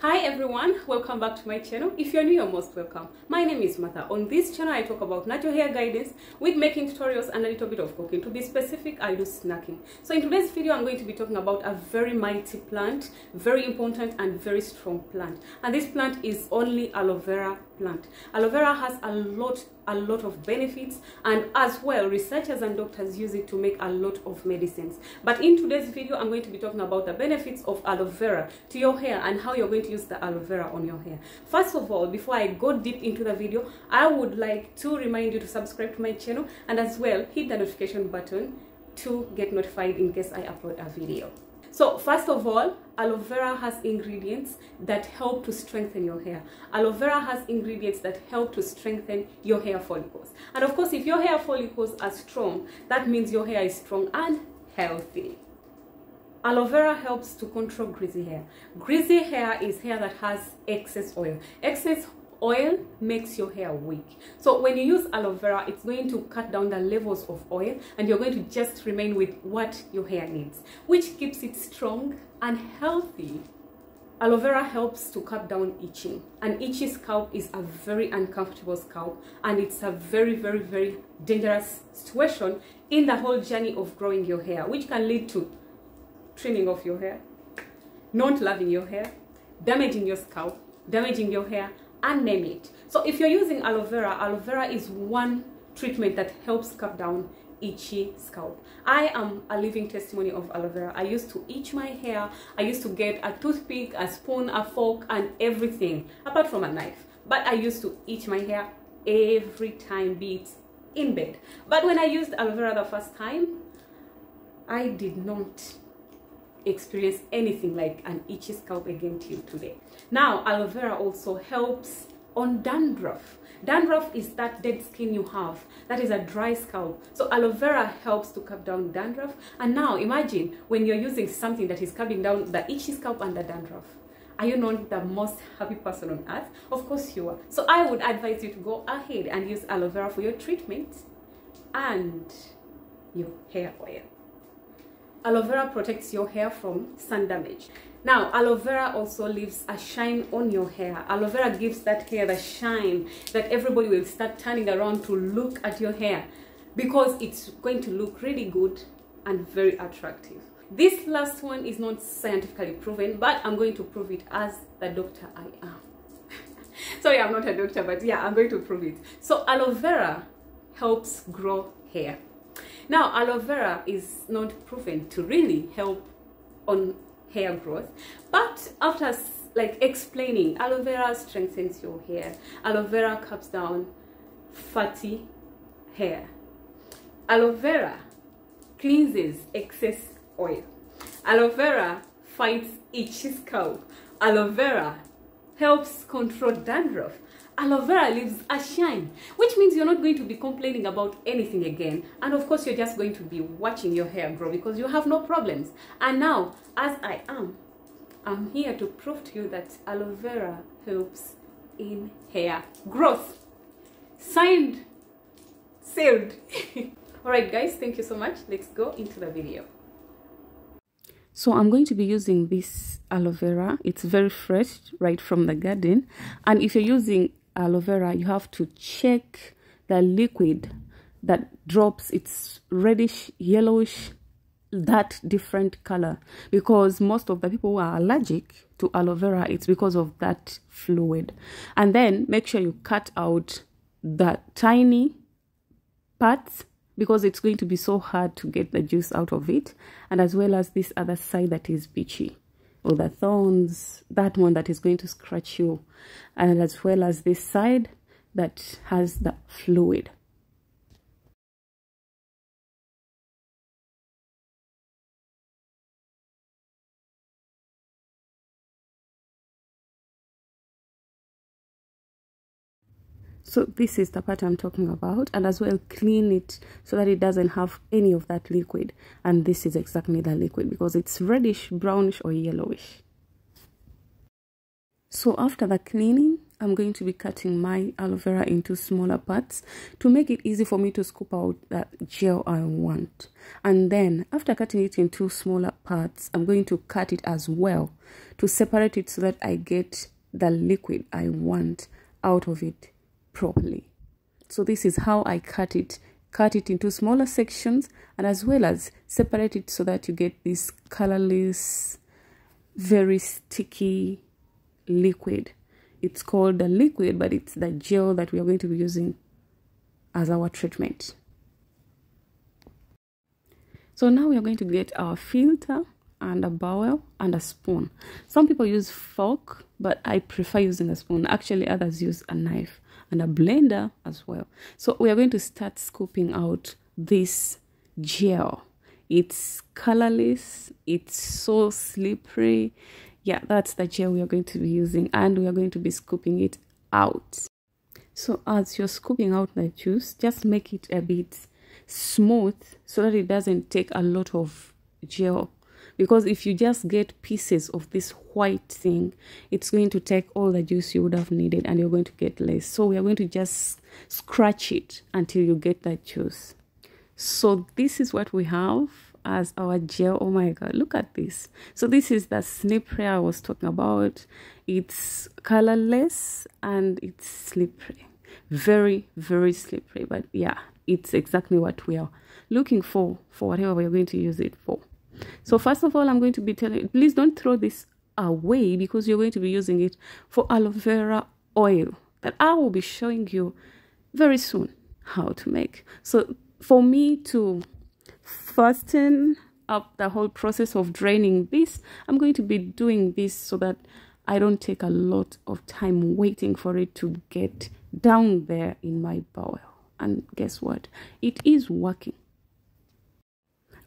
Hi everyone, welcome back to my channel. If you're new, you're most welcome. My name is Martha. On this channel I talk about natural hair guidance, wig making tutorials and a little bit of cooking. To be specific, I do snacking. So in today's video I'm going to be talking about a very mighty plant, very important and very strong plant. And this plant is only aloe vera plant. Aloe vera has a lot of benefits, and as well researchers and doctors use it to make a lot of medicines. But in today's video I'm going to be talking about the benefits of aloe vera to your hair and how you're going to use the aloe vera on your hair. First of all, before I go deep into the video, I would like to remind you to subscribe to my channel and as well hit the notification button to get notified in case I upload a video. So first of all, aloe vera has ingredients that help to strengthen your hair. Aloe vera has ingredients that help to strengthen your hair follicles. And of course, if your hair follicles are strong, that means your hair is strong and healthy. Aloe vera helps to control greasy hair. Greasy hair is hair that has excess oil. Excess oil makes your hair weak. So when you use aloe vera, it's going to cut down the levels of oil and you're going to just remain with what your hair needs, which keeps it strong and healthy. Aloe vera helps to cut down itching. An itchy scalp is a very uncomfortable scalp, and it's a very dangerous situation in the whole journey of growing your hair, which can lead to trimming off your hair, not loving your hair, damaging your scalp, damaging your hair, and name it. So if you're using aloe vera is one treatment that helps cut down itchy scalp. I am a living testimony of aloe vera. I used to itch my hair. I used to get a toothpick, a spoon, a fork, and everything, apart from a knife. But I used to itch my hair every time, be it in bed. But when I used aloe vera the first time, I did not experience anything like an itchy scalp again till today. Now aloe vera also helps on dandruff. Dandruff is that dead skin you have, that is a dry scalp. So aloe vera helps to cut down dandruff. And now imagine when you're using something that is cutting down the itchy scalp and the dandruff. Are you not the most happy person on earth? Of course you are. So I would advise you to go ahead and use aloe vera for your treatment and your hair oil. Aloe vera protects your hair from sun damage. Now, aloe vera also leaves a shine on your hair. Aloe vera gives that hair the shine that everybody will start turning around to look at your hair because it's going to look really good and very attractive. This last one is not scientifically proven, but I'm going to prove it as the doctor I am. Sorry, I'm not a doctor, but yeah, I'm going to prove it. So aloe vera helps grow hair. Now, aloe vera is not proven to really help on hair growth, but after explaining, aloe vera strengthens your hair. Aloe vera cuts down fatty hair. Aloe vera cleanses excess oil. Aloe vera fights itchy scalp. Aloe vera helps control dandruff. Aloe vera leaves a shine, which means you're not going to be complaining about anything again. And of course, you're just going to be watching your hair grow because you have no problems. And now, as I'm here to prove to you that aloe vera helps in hair growth. Signed, sealed. Alright guys, thank you so much. Let's go into the video. So I'm going to be using this aloe vera. It's very fresh, right from the garden. And if you're using aloe vera, you have to check the liquid that drops. It's reddish, yellowish, that different color, because most of the people who are allergic to aloe vera, it's because of that fluid. And then make sure you cut out the tiny parts because it's going to be so hard to get the juice out of it, and as well as this other side that is peachy, or the thorns, that one that is going to scratch you, and as well as this side that has the fluid. So this is the part I'm talking about, and as well clean it so that it doesn't have any of that liquid. And this is exactly the liquid because it's reddish, brownish or yellowish. So after the cleaning, I'm going to be cutting my aloe vera into smaller parts to make it easy for me to scoop out that gel I want. And then after cutting it into smaller parts, I'm going to cut it as well to separate it so that I get the liquid I want out of it properly. So this is how I cut it into smaller sections, and as well as separate it so that you get this colorless, very sticky liquid. It's called the liquid, but it's the gel that we are going to be using as our treatment. So now we are going to get our filter and a bowl and a spoon. Some people use fork, but I prefer using a spoon. Actually, others use a knife and a blender as well. So we are going to start scooping out this gel. It's colorless, it's so slippery. Yeah, that's the gel we are going to be using, and we are going to be scooping it out. So as you're scooping out the juice, just make it a bit smooth so that it doesn't take a lot of gel. Because if you just get pieces of this white thing, it's going to take all the juice you would have needed and you're going to get less. So we are going to just scratch it until you get that juice. So this is what we have as our gel. Oh my god, look at this. So this is the slippery I was talking about. It's colorless and it's slippery. Very, very slippery. But yeah, it's exactly what we are looking for whatever we're going to use it for. So first of all, I'm going to be telling you, please don't throw this away because you're going to be using it for aloe vera oil that I will be showing you very soon how to make. So for me to fasten up the whole process of draining this, I'm going to be doing this so that I don't take a lot of time waiting for it to get down there in my bowl. And guess what? It is working.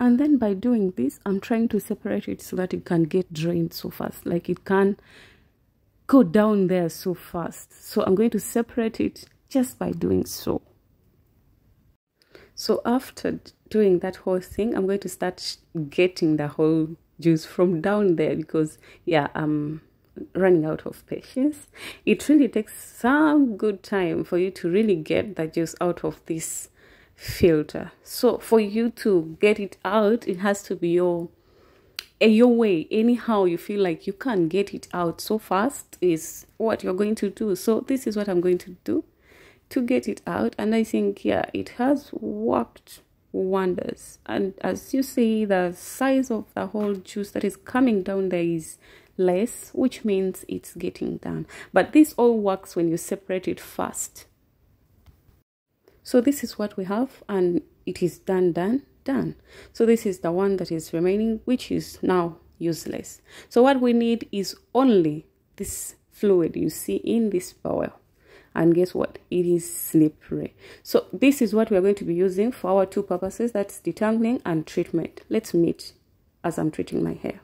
And then by doing this, I'm trying to separate it so that it can get drained so fast. Like it can go down there so fast. So I'm going to separate it just by doing so. So after doing that whole thing, I'm going to start getting the whole juice from down there because, yeah, I'm running out of patience. It really takes some good time for you to really get the juice out of this filter. So for you to get it out, it has to be your way. Anyhow you feel like you can't get it out so fast is what you're going to do. So this is what I'm going to do to get it out, and I think, yeah, it has worked wonders. And as you see, the size of the whole juice that is coming down there is less, which means it's getting done. But this all works when you separate it fast. So this is what we have, and it is done. So this is the one that is remaining, which is now useless. So what we need is only this fluid you see in this bowl. And guess what? It is slippery. So this is what we are going to be using for our two purposes. That's detangling and treatment. Let's meet as I'm treating my hair.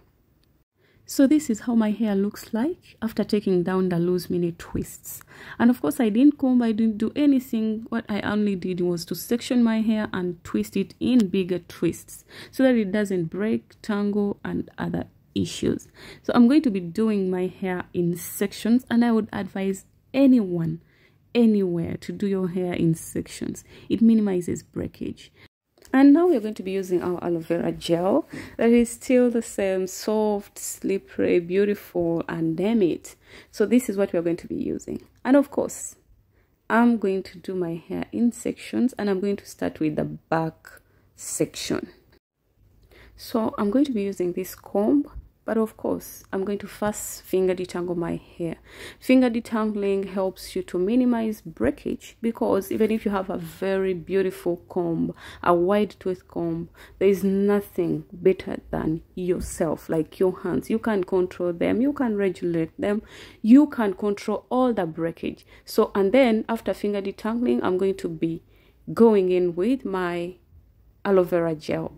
So this is how my hair looks like after taking down the loose mini twists. And of course, I didn't comb, I didn't do anything. What I only did was to section my hair and twist it in bigger twists so that it doesn't break, tangle, and other issues. So I'm going to be doing my hair in sections, and I would advise anyone, anywhere, to do your hair in sections. It minimizes breakage. And now we're going to be using our aloe vera gel that is still the same, soft, slippery, beautiful, and damn it. So this is what we're going to be using. And of course, I'm going to do my hair in sections, and I'm going to start with the back section. So I'm going to be using this comb, but of course, I'm going to first finger detangle my hair. Finger detangling helps you to minimize breakage, because even if you have a very beautiful comb, a wide tooth comb, there is nothing better than yourself, like your hands. You can control them, you can regulate them, you can control all the breakage. So, and then after finger detangling, I'm going to be going in with my aloe vera gel.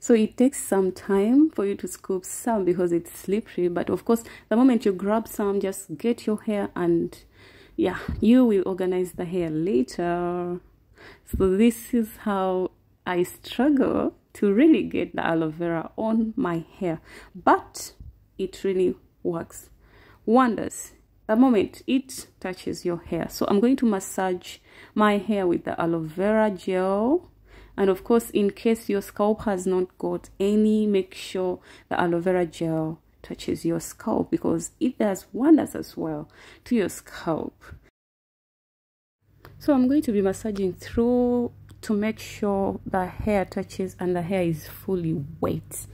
So it takes some time for you to scoop some because it's slippery, but of course the moment you grab some, just get your hair, and yeah, you will organize the hair later. So this is how I struggle to really get the aloe vera on my hair, but it really works wonders. the moment it touches your hair. So I'm going to massage my hair with the aloe vera gel. And of course, in case your scalp has not got any, make sure the aloe vera gel touches your scalp, because it does wonders as well to your scalp. So I'm going to be massaging through to make sure the hair touches and the hair is fully wet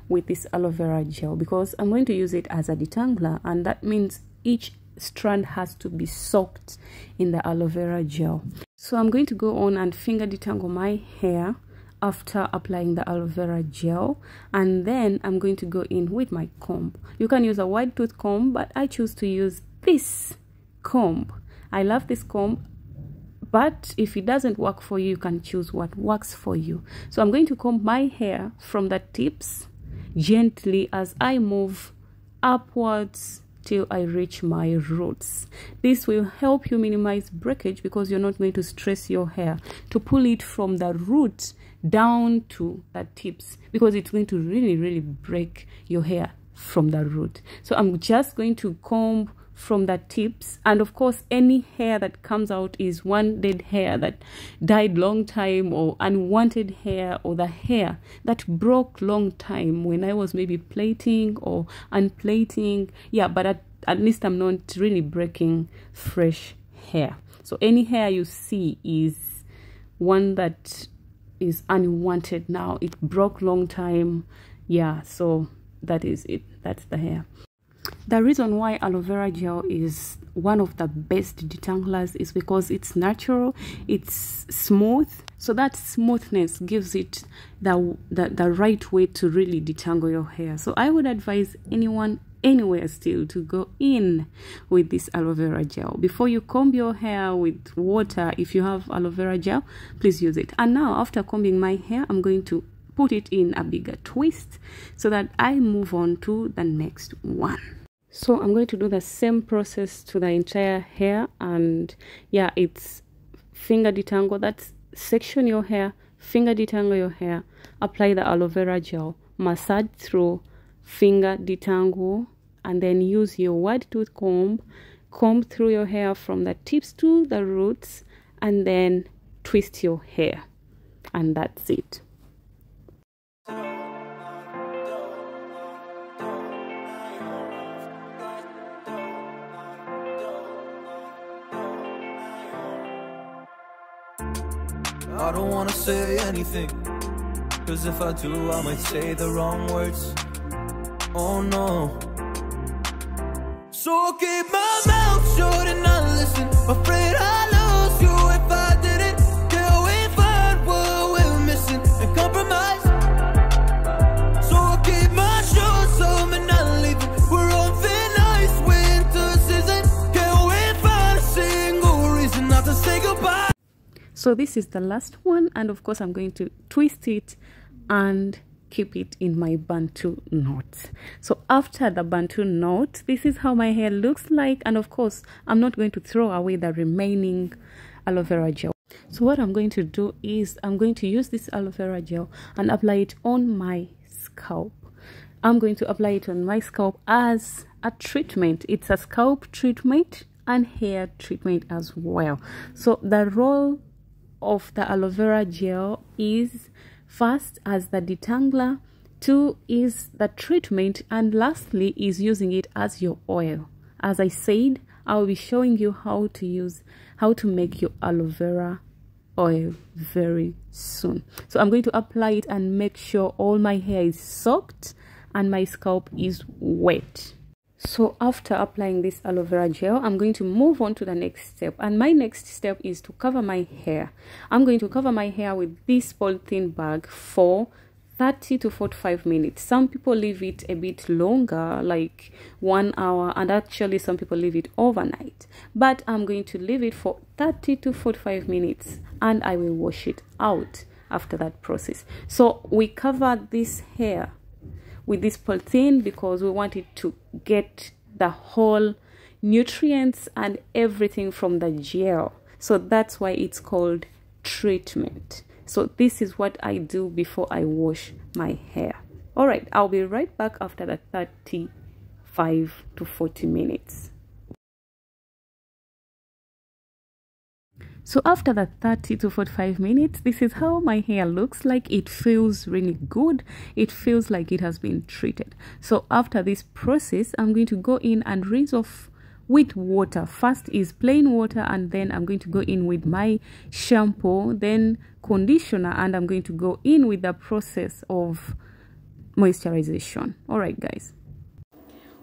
with this aloe vera gel, because I'm going to use it as a detangler, and that means each strand has to be soaked in the aloe vera gel. So I'm going to go on and finger detangle my hair after applying the aloe vera gel, and then I'm going to go in with my comb. You can use a wide tooth comb, but I choose to use this comb. I love this comb, but if it doesn't work for you, you can choose what works for you. So I'm going to comb my hair from the tips gently as I move upwards till I reach my roots. This will help you minimize breakage, because you're not going to stress your hair to pull it from the root down to the tips, because it's going to really break your hair from the root. So I'm just going to comb from the tips, and of course any hair that comes out is one dead hair that died long time, or unwanted hair, or the hair that broke long time when I was maybe plaiting or unplaiting. Yeah, but at least I'm not really breaking fresh hair. So any hair you see is one that is unwanted now, it broke long time. Yeah, so that is it, that's the hair. The reason why aloe vera gel is one of the best detanglers is because it's natural, it's smooth. So that smoothness gives it the right way to really detangle your hair. So I would advise anyone anywhere still to go in with this aloe vera gel. Before you comb your hair with water, if you have aloe vera gel, please use it. And now after combing my hair, I'm going to put it in a bigger twist so that I move on to the next one. So I'm going to do the same process to the entire hair, and yeah, it's finger detangle. That's section your hair, finger detangle your hair, apply the aloe vera gel, massage through, finger detangle, and then use your wide tooth comb through your hair from the tips to the roots, and then twist your hair, and that's it. I don't wanna say anything, cause if I do I might say the wrong words. Oh no. So I'll keep my mouth shut and not listen. Afraid I lose you if I didn't. Till we find what we're missing and compromise. So I'll keep my shoes on and not leaving. We're on thin ice, winter season. Can we find a single reason not to say goodbye? So this is the last one, and of course I'm going to twist it and keep it in my bantu knot. So after the bantu knot, this is how my hair looks like, and of course I'm not going to throw away the remaining aloe vera gel. So what I'm going to do is I'm going to use this aloe vera gel and apply it on my scalp. I'm going to apply it on my scalp as a treatment. It's a scalp treatment and hair treatment as well. So the role of the aloe vera gel is first as the detangler, 2 is the treatment, and lastly is using it as your oil. As I said, I'll be showing you how to make your aloe vera oil very soon. So I'm going to apply it and make sure all my hair is soaked and my scalp is wet. So after applying this aloe vera gel, I'm going to move on to the next step, and my next step is to cover my hair. I'm going to cover my hair with this polythene bag for 30 to 45 minutes. Some people leave it a bit longer, like 1 hour, and actually some people leave it overnight, but I'm going to leave it for 30 to 45 minutes and I will wash it out after that process. So we cover this hair with this polythene because we want it to get the whole nutrients and everything from the gel. So that's why it's called treatment. So this is what I do before I wash my hair. All right, I'll be right back after the 35 to 40 minutes. So after that 30 to 45 minutes, this is how my hair looks like. It feels really good. It feels like it has been treated. So after this process, I'm going to go in and rinse off with water. First is plain water, and then I'm going to go in with my shampoo, then conditioner, and I'm going to go in with the process of moisturization.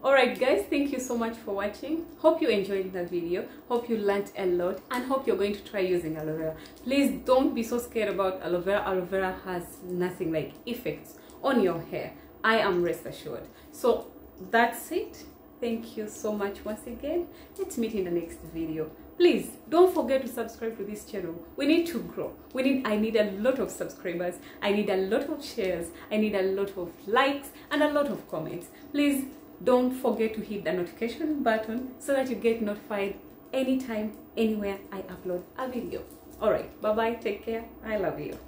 Alright guys, thank you so much for watching. Hope you enjoyed the video, hope you learned a lot, and hope you're going to try using aloe vera. Please don't be so scared about aloe vera. Aloe vera has nothing like effects on your hair, I am rest assured. So that's it. Thank you so much once again. Let's meet in the next video. Please don't forget to subscribe to this channel. We need to grow. I need a lot of subscribers. I need a lot of shares. I need a lot of likes and a lot of comments. Please don't forget to hit the notification button so that you get notified anytime, anywhere I upload a video. Alright, bye bye, take care, I love you.